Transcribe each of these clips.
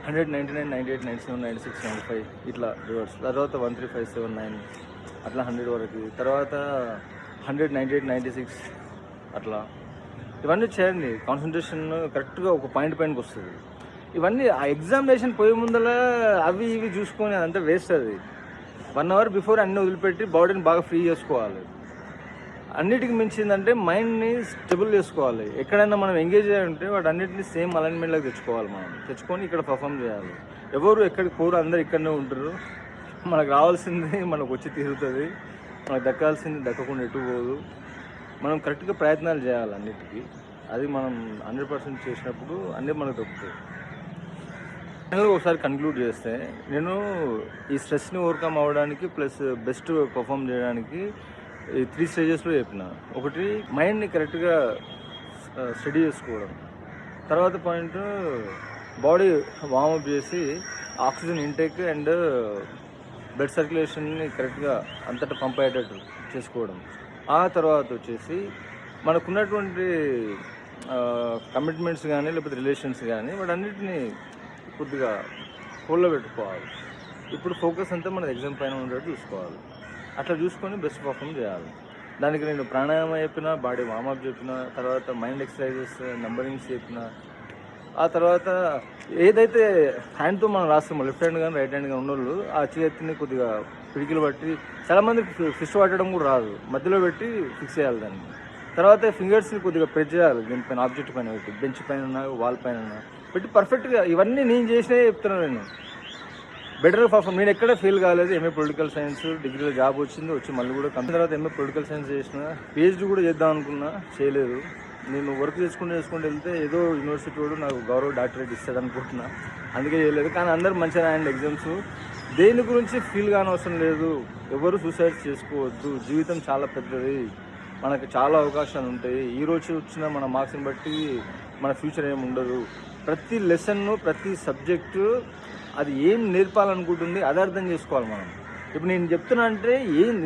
100, 99, 98, 97, 96, 95 ఇట్లా రివర్స్. తర్వాత 13, 5, 7, 9 అట్లా 100 వరకు. తర్వాత 100, 98, 96 అట్లా. ఇవన్నీ చేయండి. కాన్సన్ట్రేషన్ కరెక్ట్గా ఒక పాయింట్ పైనకి వస్తుంది. ఇవన్నీ ఆ ఎగ్జామినేషన్ పోయే ముందర అవి ఇవి చూసుకొని అదంతా వేస్ట్. అది 1 అవర్ బిఫోర్ అన్నీ వదిలిపెట్టి బాడీని బాగా ఫ్రీ చేసుకోవాలి. అన్నిటికి మించిందంటే మైండ్ని స్టెబుల్ చేసుకోవాలి. ఎక్కడైనా మనం ఎంగేజ్ అయ్యి ఉంటే వాటి అన్నింటినీ సేమ్ అలైన్మెంట్లోకి తెచ్చుకోవాలి. మనం తెచ్చుకొని ఇక్కడ పర్ఫామ్ చేయాలి. ఎవరు ఎక్కడికి పోరు, అందరు ఇక్కడనే ఉంటారు. మనకు రావాల్సింది మనకు వచ్చి తీరుతుంది, మనకు దక్కాల్సింది దక్కకుండా ఎటు పోదు. మనం కరెక్ట్గా ప్రయత్నాలు చేయాలి అన్నిటికీ. అది మనం 100% చేసినప్పుడు అన్నీ మనకు దొరుకుతాయి. ఫైనల్గా ఒకసారి కన్క్లూడ్ చేస్తే, నేను ఈ స్ట్రెస్ని ఓవర్కమ్ అవ్వడానికి ప్లస్ బెస్ట్ పర్ఫామ్ చేయడానికి ఈ 3 స్టేజెస్లో చెప్పిన. ఒకటి మైండ్ని కరెక్ట్గా స్టడీ చేసుకోవడం. తర్వాత పాయింట్ బాడీ వార్మప్ చేసి ఆక్సిజన్ ఇంటేక్ అండ్ బ్లడ్ సర్క్యులేషన్ని కరెక్ట్గా అంతటా పంప్ అయ్యేటట్టు చేసుకోవడం. ఆ తర్వాత వచ్చేసి మనకున్నటువంటి కమిట్మెంట్స్ కానీ లేకపోతే రిలేషన్స్ కానీ వాటన్నిటిని కొద్దిగా హోల్లో పెట్టుకోవాలి. ఇప్పుడు ఫోకస్ అంతా మన ఎగ్జామ్ పైన ఉండేట్టు చూసుకోవాలి. అట్లా చూసుకొని బెస్ట్ పర్ఫామ్ చేయాలి. దానికి నేను ప్రాణాయామం చెప్పిన, బాడీ వార్మప్ చెప్పిన, తర్వాత మైండ్ ఎక్సర్సైజెస్, నంబరింగ్స్ చెప్పిన. ఆ తర్వాత ఏదైతే హ్యాండ్తో మనం రాస్తామో, లెఫ్ట్ హ్యాండ్ కానీ రైట్ హ్యాండ్ కానీ ఉన్నోళ్ళు ఆ చేతిని కొద్దిగా పిడికిలు పట్టి, చాలామందికి ఫిస్ట్ పట్టడం కూడా రాదు, మధ్యలో పెట్టి ఫిక్స్ చేయాలి దాన్ని. తర్వాత ఫింగర్స్ని కొద్దిగా ప్రెస్ చేయాలి దీనిపైన, ఆబ్జెక్ట్ పైన పెట్టి, బెంచ్ పైన వాల్ పైన పెట్టి పర్ఫెక్ట్గా. ఇవన్నీ నేను చేసినే చెప్తున్నాను. నేను బెటర్ పర్ఫామ్, నేను ఎక్కడ ఫెయిల్ కాలేదు. ఎంఏ పొలిటికల్ సైన్స్ డిగ్రీలో జాబ్ వచ్చి మళ్ళీ కూడా కంపెనీ తర్వాత ఎంఏ పొలిటికల్ సైన్స్ చేసిన, పిహెచ్డీ కూడా చేద్దాం అనుకున్నా, చేయలేదు. నేను వర్క్ చేసుకుంటూ వెళ్తే ఏదో యూనివర్సిటీ వాడు నాకు గౌరవ డాక్టరేట్ ఇస్తాడు అనుకుంటున్నా, అందుకే చేయలేదు. కానీ అందరూ మంచిగా రాయండి ఎగ్జామ్స్. దేని గురించి ఫీల్ కానవసరం లేదు. ఎవరు సూసైడ్ చేసుకోవద్దు. జీవితం చాలా పెద్దది, మనకు చాలా అవకాశాలు ఉంటాయి. ఈరోజు వచ్చిన మన మార్క్స్ని బట్టి మన ఫ్యూచర్ ఏమి ఉండదు. ప్రతి లెసన్ను, ప్రతి సబ్జెక్టు అది ఏం నేర్పాలనుకుంటుంది అది అర్థం చేసుకోవాలి మనం. ఇప్పుడు నేను చెప్తున్నా అంటే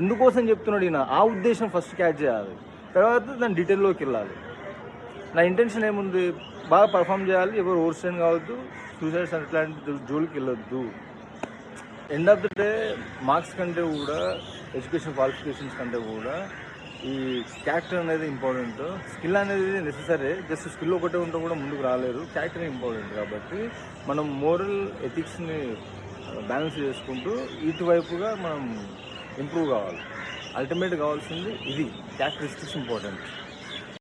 ఎందుకోసం చెప్తున్నాడు ఈయన, ఆ ఉద్దేశం ఫస్ట్ క్యాచ్ చేయాలి. తర్వాత దాని డీటెయిల్లోకి వెళ్ళాలి. నా ఇంటెన్షన్ ఏముంది, బాగా పర్ఫామ్ చేయాలి, ఎవరు ఓవర్స్టైన్ కావద్దు, సూసైడ్స్ అట్లాంటి జోలికి వెళ్ళొద్దు. End of the day marks కంటే కూడా, ఎడ్యుకేషన్ క్వాలిఫికేషన్స్ కంటే కూడా ఈ క్యారెక్టర్ అనేది ఇంపార్టెంట్. స్కిల్ అనేది నెసెసరీ. జస్ట్ స్కిల్ ఒకటే ఉంటే కూడా ముందుకు రాలేరు, క్యారెక్టర్ ఇంపార్టెంట్. కాబట్టి మనం మోరల్ ఎథిక్స్ని బ్యాలెన్స్ చేసుకుంటూ ఇటువైపుగా మనం ఇంప్రూవ్ కావాలి. అల్టిమేట్ కావాల్సింది ఇది, క్యారెక్టరిస్టిక్స్ ఇంపార్టెంట్.